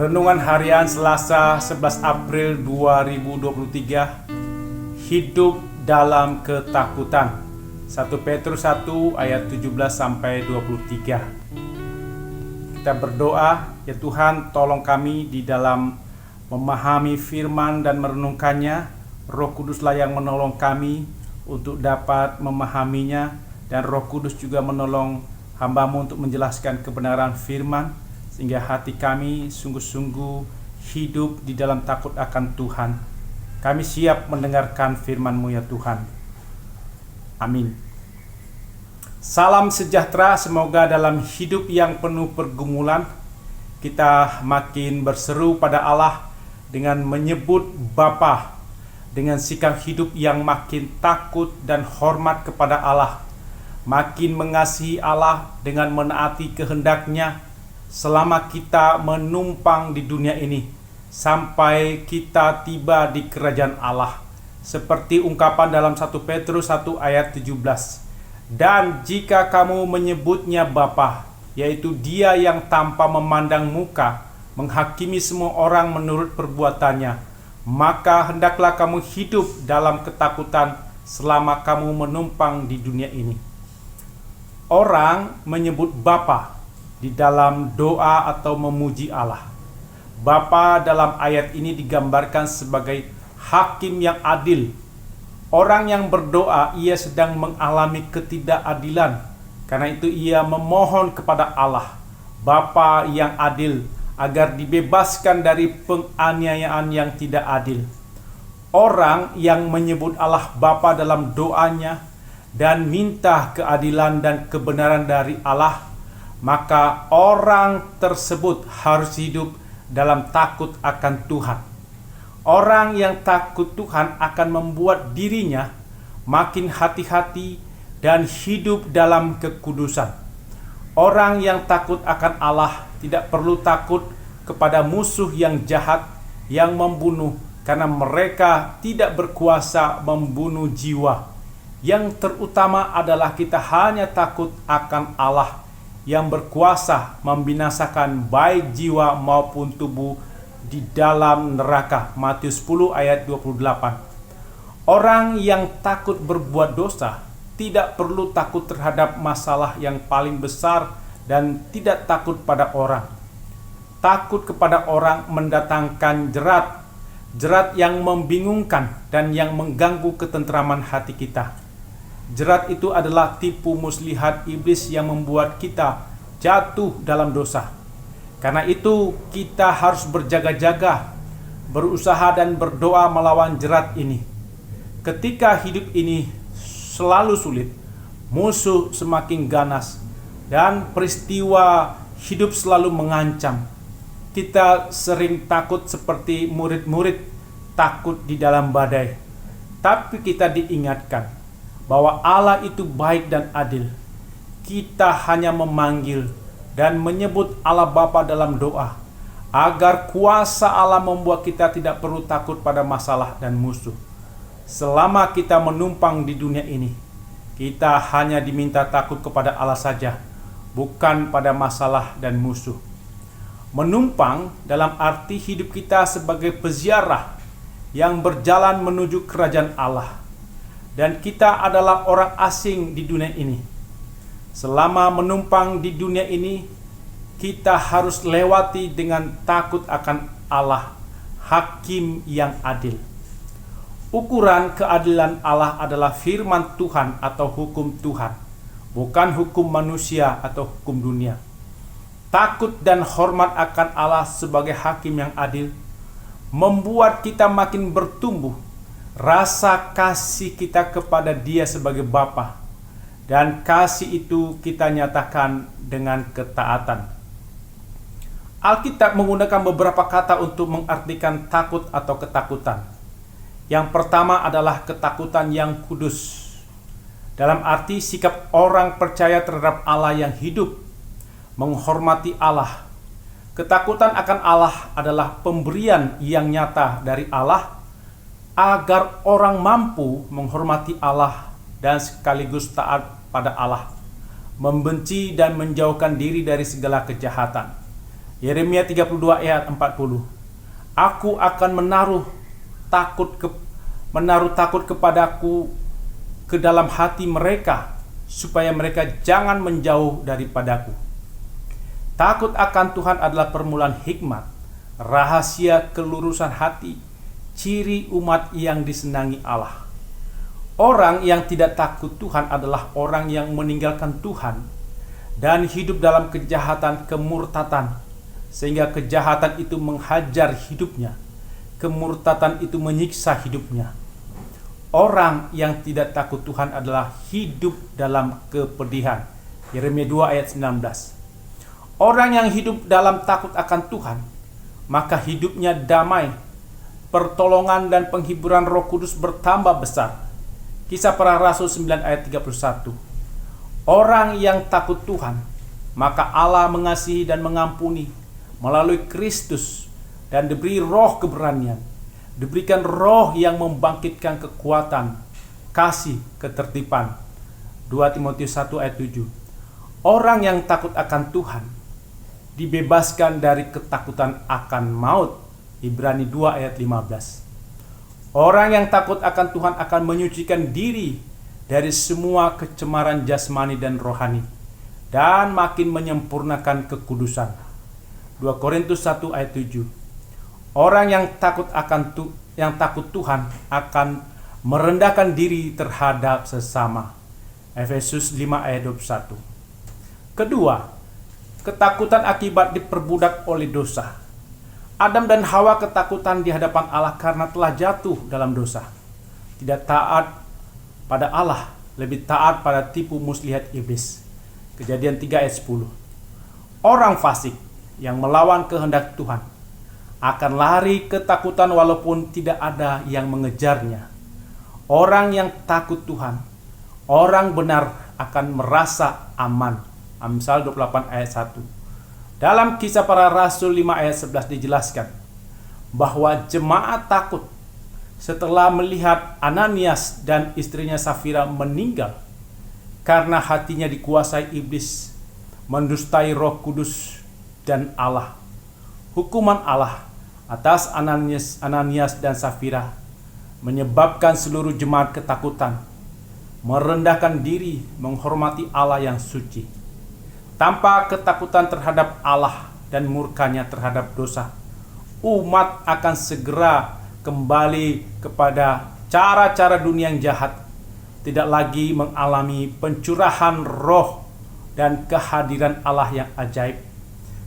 Renungan Harian Selasa 11 April 2023. Hidup dalam ketakutan. 1 Petrus 1 ayat 17 sampai 23. Kita berdoa, ya Tuhan, tolong kami di dalam memahami firman dan merenungkannya. Roh Kuduslah yang menolong kami untuk dapat memahaminya, dan Roh Kudus juga menolong hamba-Mu untuk menjelaskan kebenaran firman, sehingga hati kami sungguh-sungguh hidup di dalam takut akan Tuhan. Kami siap mendengarkan firman-Mu ya Tuhan. Amin. Salam sejahtera, semoga dalam hidup yang penuh pergumulan kita makin berseru pada Allah dengan menyebut Bapa, dengan sikap hidup yang makin takut dan hormat kepada Allah, makin mengasihi Allah dengan menaati kehendak-Nya selama kita menumpang di dunia ini sampai kita tiba di kerajaan Allah, seperti ungkapan dalam 1 Petrus 1 ayat 17. Dan jika kamu menyebutnya Bapa, yaitu Dia yang tanpa memandang muka menghakimi semua orang menurut perbuatannya, maka hendaklah kamu hidup dalam ketakutan selama kamu menumpang di dunia ini. Orang menyebut Bapa di dalam doa atau memuji Allah. Bapa dalam ayat ini digambarkan sebagai hakim yang adil. Orang yang berdoa, ia sedang mengalami ketidakadilan. Karena itu ia memohon kepada Allah, Bapa yang adil, agar dibebaskan dari penganiayaan yang tidak adil. Orang yang menyebut Allah Bapa dalam doanya dan minta keadilan dan kebenaran dari Allah, maka orang tersebut harus hidup dalam takut akan Tuhan. Orang yang takut Tuhan akan membuat dirinya makin hati-hati dan hidup dalam kekudusan. Orang yang takut akan Allah tidak perlu takut kepada musuh yang jahat yang membunuh, karena mereka tidak berkuasa membunuh jiwa. Yang terutama adalah kita hanya takut akan Allah yang berkuasa membinasakan baik jiwa maupun tubuh di dalam neraka. Matius 10 ayat 28. Orang yang takut berbuat dosa tidak perlu takut terhadap masalah yang paling besar dan tidak takut pada orang. Takut kepada orang mendatangkan jerat yang membingungkan dan yang mengganggu ketentraman hati kita. Jerat itu adalah tipu muslihat iblis yang membuat kita jatuh dalam dosa. Karena itu kita harus berjaga-jaga, berusaha dan berdoa melawan jerat ini. Ketika hidup ini selalu sulit, musuh semakin ganas, dan peristiwa hidup selalu mengancam. Kita sering takut seperti murid-murid takut di dalam badai. Tapi kita diingatkan bahwa Allah itu baik dan adil. Kita hanya memanggil dan menyebut Allah Bapa dalam doa, agar kuasa Allah membuat kita tidak perlu takut pada masalah dan musuh. Selama kita menumpang di dunia ini, kita hanya diminta takut kepada Allah saja, bukan pada masalah dan musuh. Menumpang dalam arti hidup kita sebagai peziarah yang berjalan menuju kerajaan Allah. Dan kita adalah orang asing di dunia ini. Selama menumpang di dunia ini, kita harus lewati dengan takut akan Allah, hakim yang adil. Ukuran keadilan Allah adalah firman Tuhan atau hukum Tuhan, bukan hukum manusia atau hukum dunia. Takut dan hormat akan Allah sebagai hakim yang adil membuat kita makin bertumbuh rasa kasih kita kepada Dia sebagai Bapa, dan kasih itu kita nyatakan dengan ketaatan. Alkitab menggunakan beberapa kata untuk mengartikan takut atau ketakutan. Yang pertama adalah ketakutan yang kudus, dalam arti sikap orang percaya terhadap Allah yang hidup, menghormati Allah. Ketakutan akan Allah adalah pemberian yang nyata dari Allah agar orang mampu menghormati Allah dan sekaligus taat pada Allah, membenci dan menjauhkan diri dari segala kejahatan. Yeremia 32 ayat 40. Aku akan menaruh takut kepadaku ke dalam hati mereka, supaya mereka jangan menjauh daripadaku. Takut akan Tuhan adalah permulaan hikmat, rahasia kelurusan hati, ciri umat yang disenangi Allah. Orang yang tidak takut Tuhan adalah orang yang meninggalkan Tuhan dan hidup dalam kejahatan kemurtatan, sehingga kejahatan itu menghajar hidupnya, kemurtatan itu menyiksa hidupnya. Orang yang tidak takut Tuhan adalah hidup dalam kepedihan. Yeremia 2 ayat 19. Orang yang hidup dalam takut akan Tuhan, maka hidupnya damai, pertolongan dan penghiburan Roh Kudus bertambah besar. Kisah Para Rasul 9 ayat 31. Orang yang takut Tuhan, maka Allah mengasihi dan mengampuni melalui Kristus, dan diberi roh keberanian, diberikan roh yang membangkitkan kekuatan, kasih, ketertiban. 2 Timotius 1 ayat 7. Orang yang takut akan Tuhan dibebaskan dari ketakutan akan maut. Ibrani 2 ayat 15. Orang yang takut akan Tuhan akan menyucikan diri dari semua kecemaran jasmani dan rohani, dan makin menyempurnakan kekudusan. 2 Korintus 1 ayat 7. Orang yang takut Tuhan akan merendahkan diri terhadap sesama. Efesus 5 ayat 21. Kedua, ketakutan akibat diperbudak oleh dosa. Adam dan Hawa ketakutan di hadapan Allah karena telah jatuh dalam dosa. Tidak taat pada Allah, lebih taat pada tipu muslihat iblis. Kejadian 3 ayat 10. Orang fasik yang melawan kehendak Tuhan akan lari ketakutan walaupun tidak ada yang mengejarnya. Orang yang takut Tuhan, orang benar akan merasa aman. Amsal 28 ayat 1. Dalam Kisah Para Rasul 5 ayat 11 dijelaskan bahwa jemaat takut setelah melihat Ananias dan istrinya Safira meninggal karena hatinya dikuasai iblis, mendustai Roh Kudus dan Allah. Hukuman Allah atas Ananias dan Safira menyebabkan seluruh jemaat ketakutan, merendahkan diri, menghormati Allah yang suci. Tanpa ketakutan terhadap Allah dan murkanya terhadap dosa, umat akan segera kembali kepada cara-cara dunia yang jahat, tidak lagi mengalami pencurahan roh dan kehadiran Allah yang ajaib,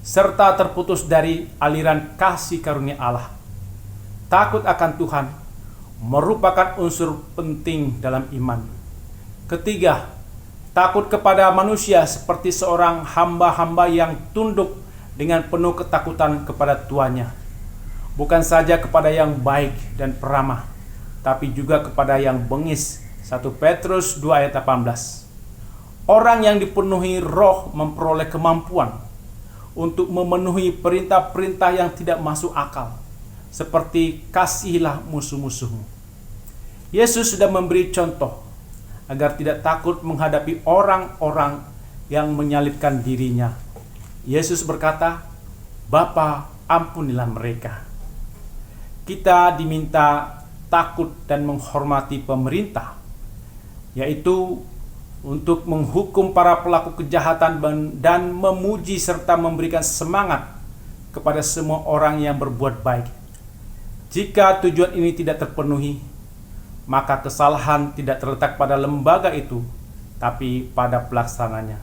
serta terputus dari aliran kasih karunia Allah. Takut akan Tuhan merupakan unsur penting dalam iman. Ketiga, takut kepada manusia seperti seorang hamba-hamba yang tunduk dengan penuh ketakutan kepada tuannya. Bukan saja kepada yang baik dan peramah, tapi juga kepada yang bengis. 1 Petrus 2 ayat 18. Orang yang dipenuhi roh memperoleh kemampuan untuk memenuhi perintah-perintah yang tidak masuk akal, seperti kasihilah musuh-musuhmu. Yesus sudah memberi contoh agar tidak takut menghadapi orang-orang yang menyalibkan dirinya. Yesus berkata, "Bapa, ampunilah mereka." Kita diminta takut dan menghormati pemerintah, yaitu untuk menghukum para pelaku kejahatan dan memuji serta memberikan semangat kepada semua orang yang berbuat baik. Jika tujuan ini tidak terpenuhi, maka kesalahan tidak terletak pada lembaga itu, tapi pada pelaksananya.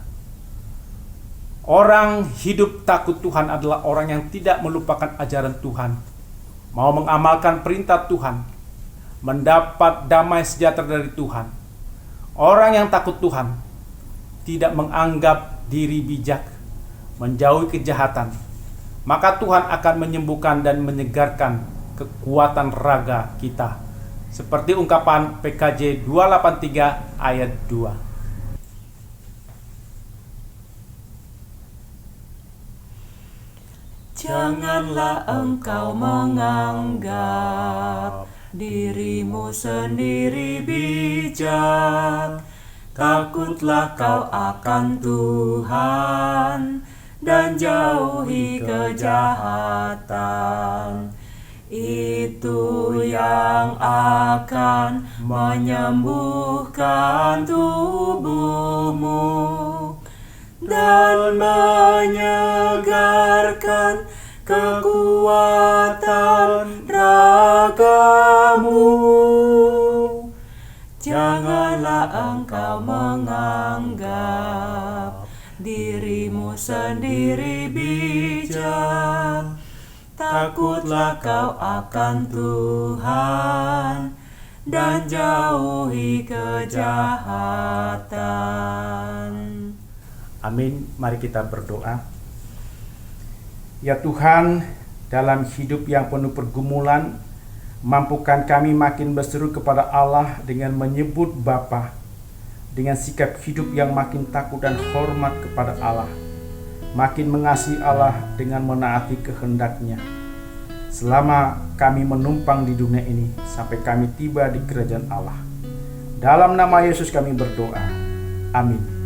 Orang hidup takut Tuhan adalah orang yang tidak melupakan ajaran Tuhan, mau mengamalkan perintah Tuhan, mendapat damai sejahtera dari Tuhan. Orang yang takut Tuhan tidak menganggap diri bijak, menjauhi kejahatan, maka Tuhan akan menyembuhkan dan menyegarkan kekuatan raga kita. Seperti ungkapan PKJ 283 ayat 2. Janganlah engkau menganggap dirimu sendiri bijak. Takutlah kau akan Tuhan dan jauhi kejahatan. Itu yang akan menyembuhkan tubuhmu dan menyegarkan kekuatan ragamu. Janganlah engkau menganggap dirimu sendiri bijak. Takutlah kau akan Tuhan dan jauhi kejahatan. Amin. Mari kita berdoa. Ya Tuhan, dalam hidup yang penuh pergumulan, mampukan kami makin berseru kepada Allah dengan menyebut Bapa, dengan sikap hidup yang makin takut dan hormat kepada Allah, makin mengasihi Allah dengan menaati kehendak-Nya. Selama kami menumpang di dunia ini sampai kami tiba di kerajaan Allah. Dalam nama Yesus kami berdoa. Amin.